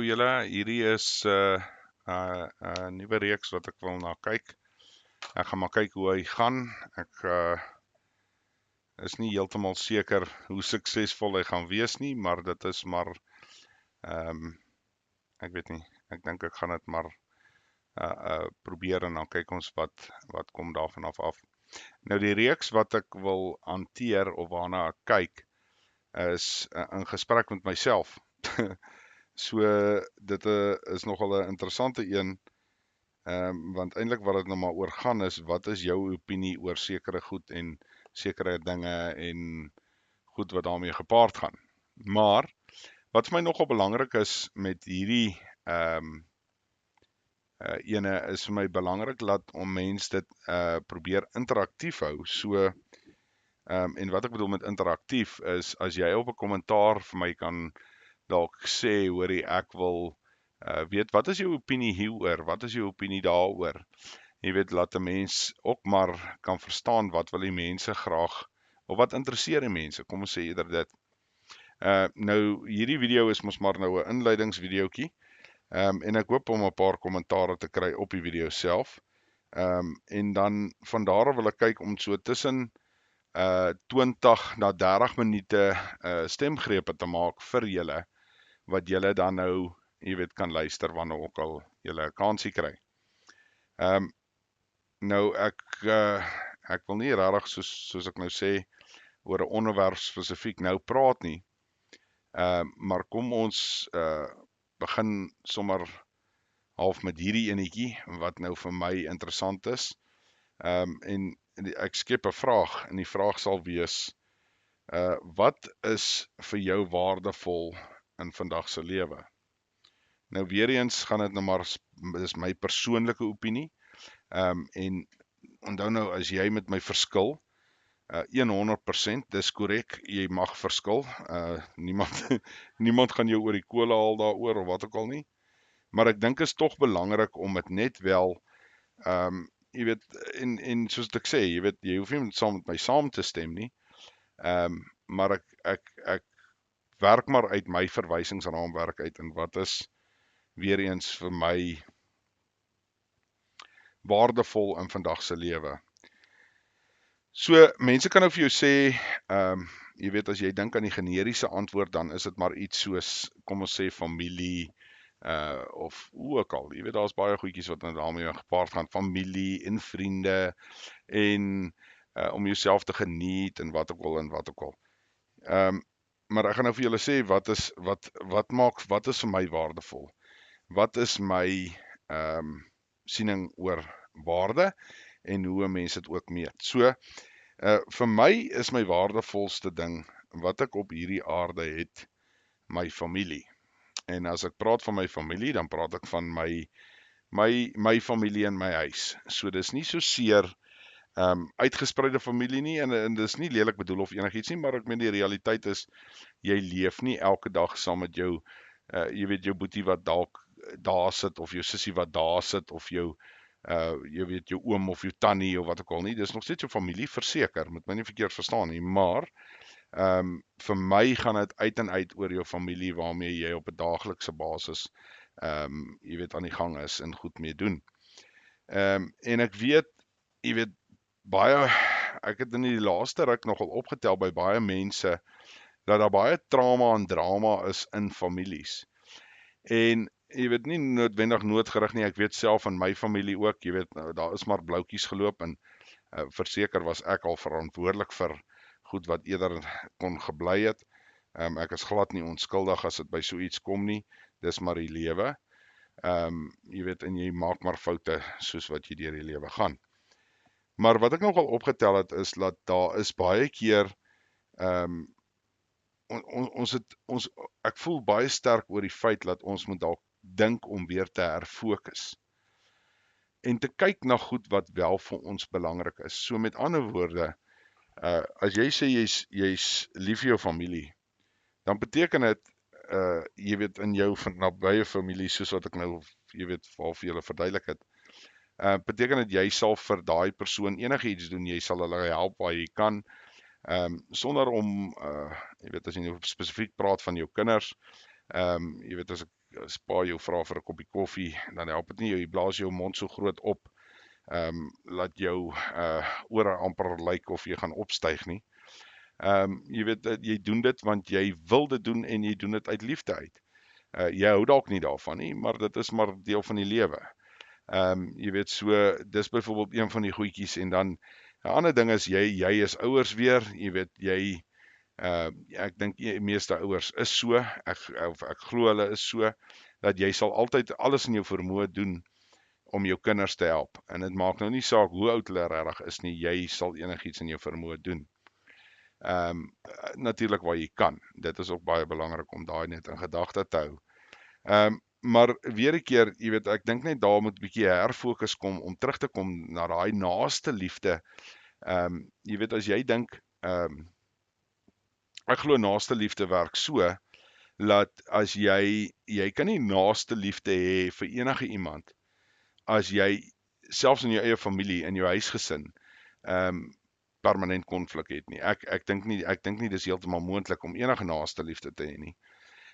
julle, hierdie is 'n nuwe reeks wat ek wil na kyk. Ek gaan maar kyk hoe hy gaan. Ek is nie heeltemal seker hoe suksesvol hy gaan wees nie, maar dit is maar ek weet nie. Ek dink ek gaan dit maar probeer en dan kyk ons wat kom daarvan af. Nou die reeks wat ek wil hanteer of waarna ek kyk is in gesprek met myself. So dit is nogal 'n interessante een, want eintlik wat dit nou maar oor gaan is, wat is jou opinie oor sekere goed en sekere dinge en goed wat daarmee gepaard gaan. Maar wat vir my nogal belangrik is met hierdie ene is vir my belangrik dat om mens dit probeer interaktief hou. So en wat ek bedoel met interaktief is as jy op 'n kommentaar vir my kan dalk sê, hoorie, ek wil weet, wat is jou opinie hieroor? Wat is jou opinie daaroor? Jy weet, laat 'n mens ook maar kan verstaan wat wil die mense graag, of wat interesseer die mense, kom ons sê eerder dit. Nou, hierdie video is mos maar nou 'n inleidingsvideoetjie, en ek hoop om 'n paar kommentare te kry op die video self, en dan van daar af wil ek kyk om so tussen 20 na 30 minute stemgrepe te maak vir julle, wat julle dan nou, jy weet, kan luister wanneer ook al julle 'n kansie kry. Nou ek wil nie regtig soos ek nou sê oor 'n onderwerp spesifiek nou praat nie. Maar kom ons begin sommer half met hierdie enetjie wat nou vir my interessant is. En ek skep 'n vraag en die vraag sal wees, wat is vir jou waardevol in vandag se lewe? Nou weer eens gaan dit nou maar, dis my persoonlike opinie, en onthou nou, as jy met my verskil, 100%, dis korrek, jy mag verskil, niemand gaan jou oor die kolle haal daaroor, of wat ook al nie, maar ek dink is tog belangrik om dit net wel, jy weet, en soos ek sê, jy weet, jy hoef nie saam met my saam te stem nie, maar ek werk maar uit my verwysingsraamwerk uit, en wat is weer eens vir my waardevol in vandag se lewe. So, mense kan nou vir jou sê, jy weet, as jy dink aan die generiese antwoord, dan is dit maar iets soos, kom ons sê familie, of hoe ook al, jy weet, daar's baie goedjies wat daarmee gepaard gaan, familie en vriende, en om jouself te geniet, en wat ook al. Maar ek gaan nou vir julle sê, wat is vir my waardevol? Wat is my siening oor waarde, en hoe mense dit ook meet? So, vir my is my waardevolste ding, wat ek op hierdie aarde het, my familie. En as ek praat van my familie, dan praat ek van my familie in my huis. So dis nie so seer uitgespreide familie nie, en dis nie lelik bedoel of enigiets nie, maar ek meen die realiteit is, jy leef nie elke dag saam met jou, jy weet, jou boetie wat dalk daar sit, of jou sussie wat daar sit, of jou jy weet, jou oom of jou tannie, of wat ook al nie, dis nog steeds jou familie, verseker, moet my nie verkeerd verstaan nie, maar vir my gaan dit uit en uit oor jou familie, waarmee jy op 'n daaglikse basis, jy weet, aan die gang is, en goed mee doen. En ek weet, jy weet, ek het in die laaste ruk nogal opgetel by baie mense, dat daar baie trauma en drama is in families. En jy weet, nie noodwendig noodgerig nie, ek weet self in my familie ook, jy weet, daar is maar bloukies geloop, en verseker was ek al verantwoordelik vir goed wat eerder kon gebly het. Ek is glad nie onskuldig as dit by so iets kom nie, dis maar die lewe. Jy weet, en jy maak maar foute soos wat jy deur die lewe gaan. Maar wat ek nogal opgetel het, is dat daar is baie keer, ek voel baie sterk oor die feit dat ons moet dalk dink om weer te herfokus. En te kyk na goed wat wel vir ons belangrik is. So met ander woorde, as jy sê jy's lief vir jou familie, dan beteken dit, jy weet, in jou nabye familie, soos wat ek nou, jy weet, vir julle verduidelik het, beteken dit jy sal vir daai persoon enigiets doen, jy sal hulle help waar jy kan, sonder om, jy weet, as jy nou spesifiek praat van jou kinders, jy weet, as ek as pa jou vra vir 'n koppie koffie, dan help dit nie jy blaas jou mond so groot op, laat jou ore amper lyk of jy gaan opstyg nie. Jy weet, jy doen dit want jy wil dit doen en jy doen dit uit liefde uit. Jy hou dalk nie daarvan nie, maar dit is maar deel van die lewe. Jy weet, so, dis byvoorbeeld een van die goedjies, en dan, 'n ander ding is, jy is ouers weer, jy weet, ek dink die meeste ouers is so, ek glo hulle is so, dat jy sal altyd alles in jou vermoë doen om jou kinders te help, en dit maak nou nie saak hoe oud hulle regtig is nie, jy sal enigiets in jou vermoë doen. Natuurlik waar jy kan, dit is ook baie belangrik om daai net in gedagte te hou. Maar weer 'n keer, jy weet, ek dink net daar moet 'n bietjie herfokus kom, om terug te kom na daai naaste liefde. Jy weet, as jy dink, ek glo naaste liefde werk so, dat as jy kan nie naaste liefde hê vir enige iemand, as jy, selfs in jou eie familie, in jou huisgesin, permanent konflik het nie. Ek dink nie dis heeltemal moontlik om enige naaste liefde te hê nie.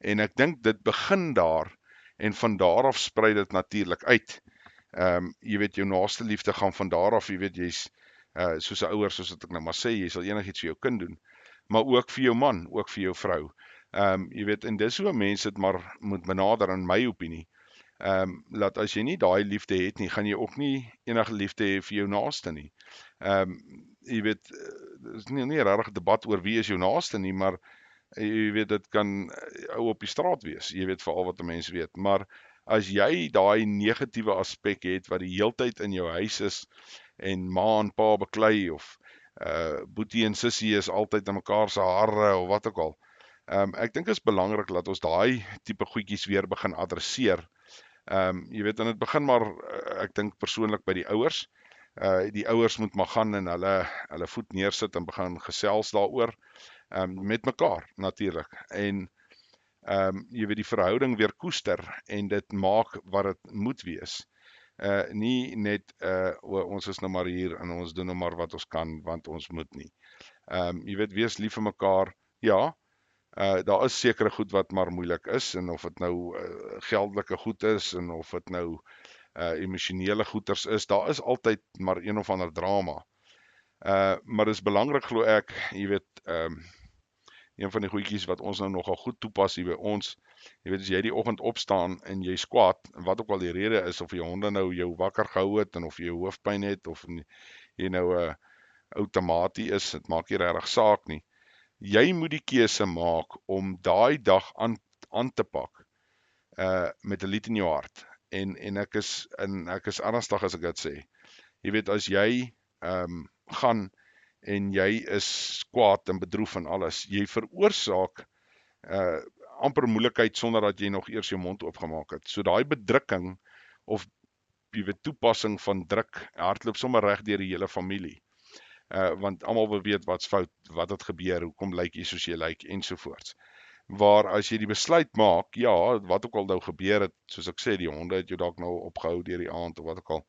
En ek dink dit begin daar, en van daar af sprei dit natuurlik uit. Jy weet, jou naaste liefde gaan van daar af, jy weet, jy's soos 'n ouer, soos wat ek nou maar sê, jy sal enigiets vir jou kind doen, maar ook vir jou man, ook vir jou vrou. Jy weet, en dis hoe mense dit maar moet benader, in my opinie. Dat as jy nie daai liefde het nie, gaan jy ook nie enige liefde hê vir jou naaste nie. Jy weet, is nie regtig 'n debat oor wie is jou naaste nie, maar jy weet, dit kan ou op die straat wees, jy weet, vir al wat 'n mens weet, maar as jy daai negatiewe aspek het, wat die heeltyd in jou huis is, en ma en pa beklei, of boetie en sussie is altyd in mekaar se hare, of wat ook al, ek dink is belangrik dat ons daai tipe goedjies weer begin adresseer. Jy weet, en dit begin maar, ek dink persoonlik by die ouers. Die ouers moet maar gaan en hulle voet neersit en begin gesels daaroor, met mekaar natuurlik, en jy weet, die verhouding weer koester, en dit maak wat dit moet wees. Nie net, ons is nou maar hier, en ons doen nou maar wat ons kan, want ons moet nie. Jy weet, wees lief vir mekaar, ja, daar is sekere goed wat maar moeilik is, en of dit nou geldelike goed is, en of dit nou emosionele goeders is, daar is altyd maar een of ander drama. Maar dis belangrik, glo ek, jy weet, een van die goedjies wat ons nou nogal goed toepas hier by ons, jy weet, as jy die oggend opstaan en jy skwaad, wat ook al die rede is, of jy honde nou jou wakker gehou het, en of jy hoofpyn het, of jy nou outomatie is, dit maak nie regtig saak nie. Jy moet die keuse maak om daai dag aan te pak, met 'n lied in jou hart, en ek is ernstig as ek dit sê. Jy weet, as jy gaan en jy is kwaad en bedroef en alles, jy veroorsaak amper moeilikheid sonder dat jy nog eers jou mond oopgemaak het. So daai bedrukking, of jy weet, toepassing van druk, hardloop sommer reg deur die hele familie. Want almal wil weet wat's fout, wat het gebeur, hoekom lyk jy soos jy lyk, ensovoorts. Waar as jy die besluit maak, ja, wat ook al nou gebeur het, soos ek sê, die honde het jou dalk nou opgehou deur die aand, of wat ook al,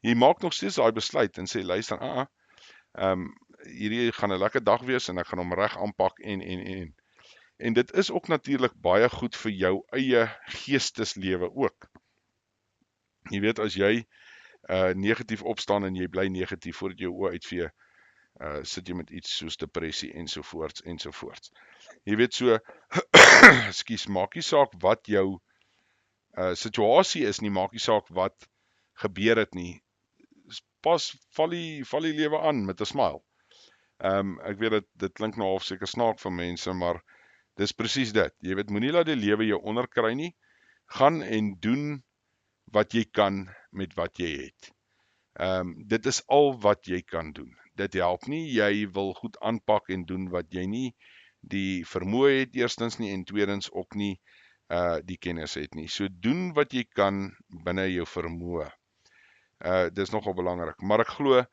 jy maak nog steeds daai besluit, en sê, luister, hierdie gaan 'n lekker dag wees, en ek gaan hom reg aanpak, en dit is ook natuurlik baie goed vir jou eie geesteslewe ook. Jy weet, as jy negatief opstaan, en jy bly negatief voordat jou oë uitvee, sit jy met iets soos depressie, ensovoorts. Jy weet, so, ekskuus, maak nie saak wat jou situasie is nie, maak nie saak wat gebeur het nie, val die lewe aan met 'n smile. Ek weet dit klink nou half seker snaak vir mense, maar dis presies dit. Jy weet, moenie laat die lewe jou onderkry nie, gaan en doen wat jy kan met wat jy het. Dit is al wat jy kan doen. Dit help nie, jy wil goed aanpak en doen wat jy nie die vermoë het, eerstens nie, en tweedens ook nie die kennis het nie. So doen wat jy kan binne jou vermoë. Dis nogal belangrik, maar ek glo,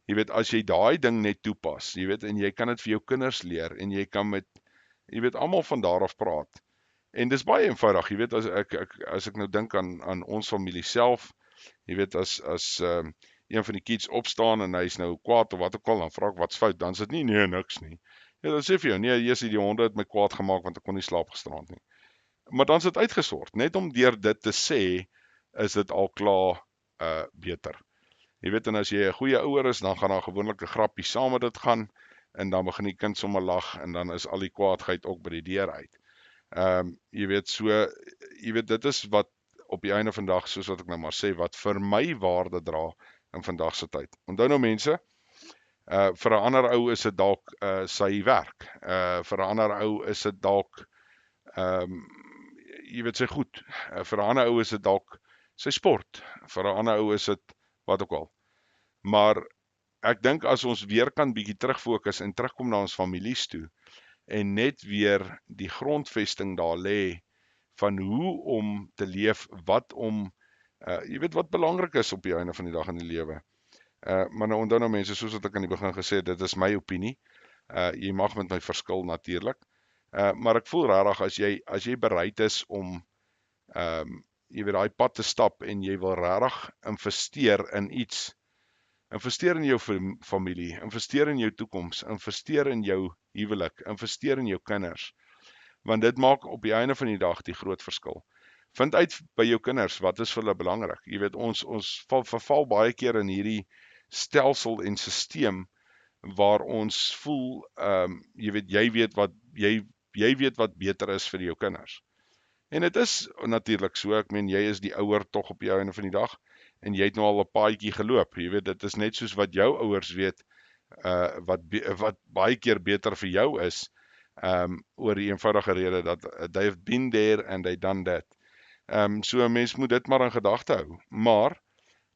jy weet, as jy daai ding net toepas, jy weet, en jy kan dit vir jou kinders leer, en jy kan met, jy weet, almal van daar af praat, en dis baie eenvoudig, jy weet, as ek nou dink aan ons familie self, jy weet, as een van die kids opstaan, en hy is nou kwaad, of wat ook al, dan vra ek, wat's fout, dan is dit nie, niks nie, ja, dan sê vir jou, nee, die honde het my kwaad gemaak, want ek kon nie slaap gisteraand nie, maar dan is dit uitgesort. Net om deur dit te sê, is dit al klaar beter. Jy weet, en as jy 'n goeie ouer is, dan gaan daar gewoonlik 'n grappie saam met dit gaan, en dan begin die kind sommer lag, en dan is al die kwaadheid ook by die deur uit. Jy weet, dit is wat op die einde van dag, soos wat ek nou maar sê, wat vir my waarde dra in vandag se tyd. Onthou nou mense, vir 'n ander ou is dit dalk sy werk. Vir 'n ander ou is dit dalk jy weet, sy goed. Vir 'n ander ou is dit dalk sy sport. Vir 'n ander ou is dit wat ook al. Maar ek dink as ons weer kan bietjie terugfokus en terugkom na ons families toe en net weer die grondvesting daar lê van hoe om te leef, wat om jy weet wat belangrik is op die einde van die dag in die lewe. Maar nou onthou nou mense, soos wat ek aan die begin gesê het, dit is my opinie. Jy mag met my verskil natuurlik. Maar ek voel regtig as jy bereid is om jy weet daai pad te stap en jy wil regtig investeer in iets. Investeer in jou familie, investeer in jou toekoms, investeer in jou huwelik, investeer in jou kinders. Want dit maak op die einde van die dag die groot verskil. Vind uit by jou kinders, wat is vir hulle belangrik? Jy weet, ons verval baie keer in hierdie stelsel en sisteem waar ons voel, jy weet wat beter is vir jou kinders. En dit is natuurlik so, ek meen, jy is die ouer tog op die einde van die dag, en jy het nou al 'n paadjie geloop, jy weet, dit is net soos wat jou ouers weet, wat baie keer beter vir jou is, oor die eenvoudige rede dat they've been there and they done that. So 'n mens moet dit maar in gedagte hou. Maar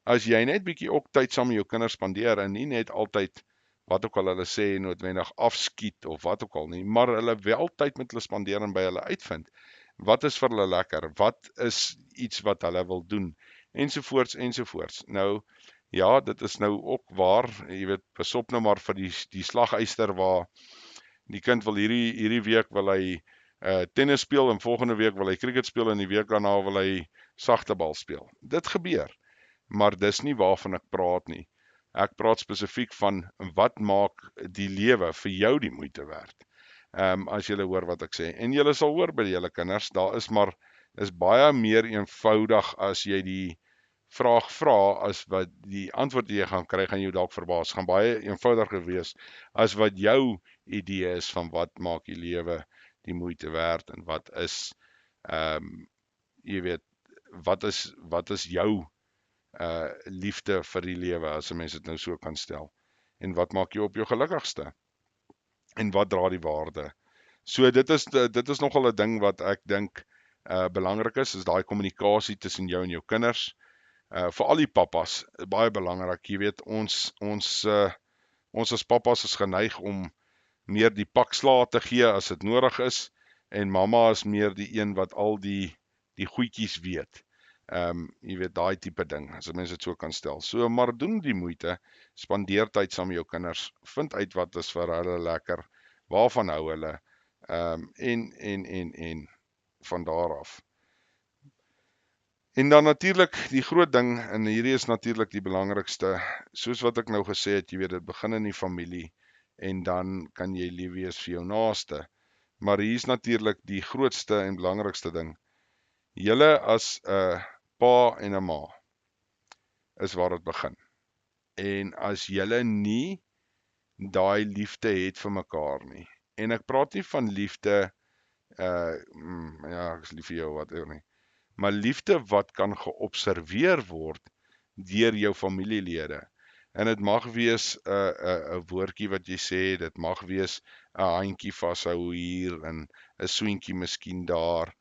as jy net bietjie ook tyd saam met jou kinders spandeer en nie net altyd wat ook al hulle sê noodwendig afskiet of wat ook al nie, maar hulle wel tyd met hulle spandeer en by hulle uitvind. Wat is vir hulle lekker? Wat is iets wat hulle wil doen? Ensovoorts, ensovoorts. Nou, ja, dit is nou ook waar, jy weet, pasop nou maar vir die slagyster waar die kind wil hierdie week wil hy tennis speel en volgende week wil hy cricket speel en die week daarna wil hy sagtebal speel. Dit gebeur, maar dis nie waarvan ek praat nie. Ek praat spesifiek van wat maak die lewe vir jou die moeite werd. As julle hoor wat ek sê. En julle sal hoor by julle kinders, daar is baie meer eenvoudig as jy die vraag vra, as wat die antwoord jy gaan kry, gaan jou dalk verbaas, gaan baie eenvoudiger wees, as wat jou idee is van wat maak die lewe die moeite werd, en wat is, jy weet, wat is jou liefde vir die lewe, as 'n mens dit nou so kan stel, en wat maak jou op jou gelukkigste, en wat dra die waarde. So dit is nogal 'n ding wat ek dink belangrik is daai kommunikasie tussen jou en jou kinders, vir al die pappas, baie belangrik. Jy weet, ons as pappas is geneig om meer die pak slaag te gee as dit nodig is, en mamma is meer die een wat al die goedjies weet. Jy weet, daai tipe ding, as 'n mens dit so kan stel. So, maar doen die moeite, spandeer tyd saam met jou kinders, vind uit wat is vir hulle lekker, waarvan hou hulle, en van daar af. En dan natuurlik die groot ding, en hierdie is natuurlik die belangrikste, soos wat ek nou gesê het, jy weet, dit begin in die familie, en dan kan jy lief wees vir jou naaste. Maar hier is natuurlik die grootste en belangrikste ding. Julle as 'n pa en 'n ma is waar dit begin. En as julle nie daai liefde het vir mekaar nie, en ek praat nie van liefde, ja, ek is lief vir jou, whatever nie, maar liefde wat kan geobserveer word deur jou familielede. En dit mag wees 'n woordjie wat jy sê, dit mag wees 'n handjie vashou hier en 'n soentjie miskien daar,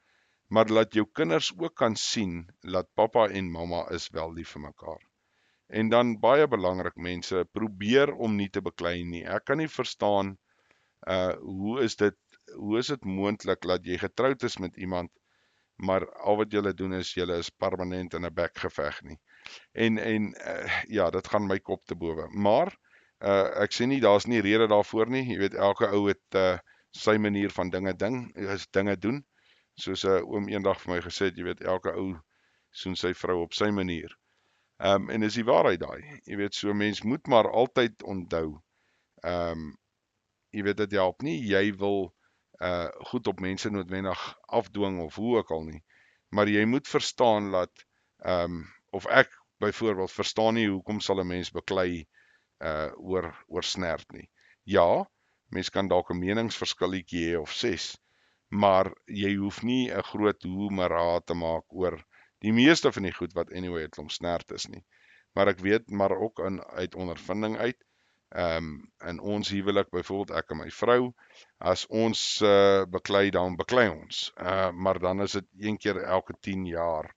maar laat jou kinders ook kan sien dat pappa en mamma is wel lief vir mekaar. En dan baie belangrik mense, probeer om nie te beklei nie. Ek kan nie verstaan hoe is dit moontlik dat jy getroud is met iemand, maar al wat julle doen is julle is permanent in 'n bekgeveg nie. En ja, dit gaan my kop te bowe. Maar ek sê nie daar's nie rede daarvoor nie. Jy weet, elke ou het sy manier van dinge doen. Soos 'n oom eendag vir my gesê het, jy weet, elke ou soen sy vrou op sy manier. En is die waarheid daai. Jy weet, so mens moet maar altyd onthou. Jy weet, dit help nie jy wil goed op mense noodwendig afdwing of hoe ook al nie. Maar jy moet verstaan dat of ek byvoorbeeld verstaan nie hoekom sal 'n mens beklei oor snert nie. Ja, mens kan dalk 'n meningsverskilletjie hê of 6, maar jy hoef nie 'n groot hoemera te maak oor die meeste van die goed wat anyway 'n klomp snert is nie. Maar ek weet maar ook uit ondervinding uit, in ons huwelik byvoorbeeld ek en my vrou, as ons beklei dan beklei ons. Maar dan is dit een keer elke 10 jaar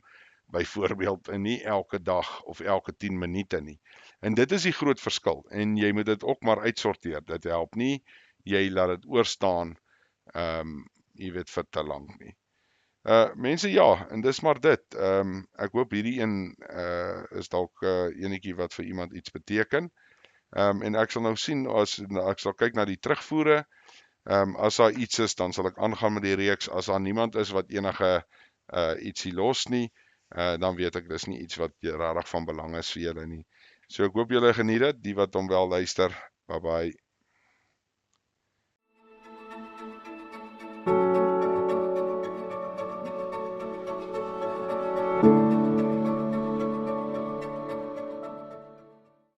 byvoorbeeld en nie elke dag of elke 10 minute nie. En dit is die groot verskil en jy moet dit ook maar uitsorteer. Dit help nie jy laat dit oorstaan jy weet vir te lank nie. Mense ja, en dis maar dit. Ek hoop hierdie een is dalk enetjie wat vir iemand iets beteken. En ek sal nou sien as ek sal kyk na die terugvoere. As daar iets is, dan sal ek aangaan met die reeks. As daar niemand is wat enige ietsie los nie, dan weet ek dis nie iets wat regtig van belang is vir julle nie. So ek hoop julle geniet dit, die wat hom wel luister. Bye bye.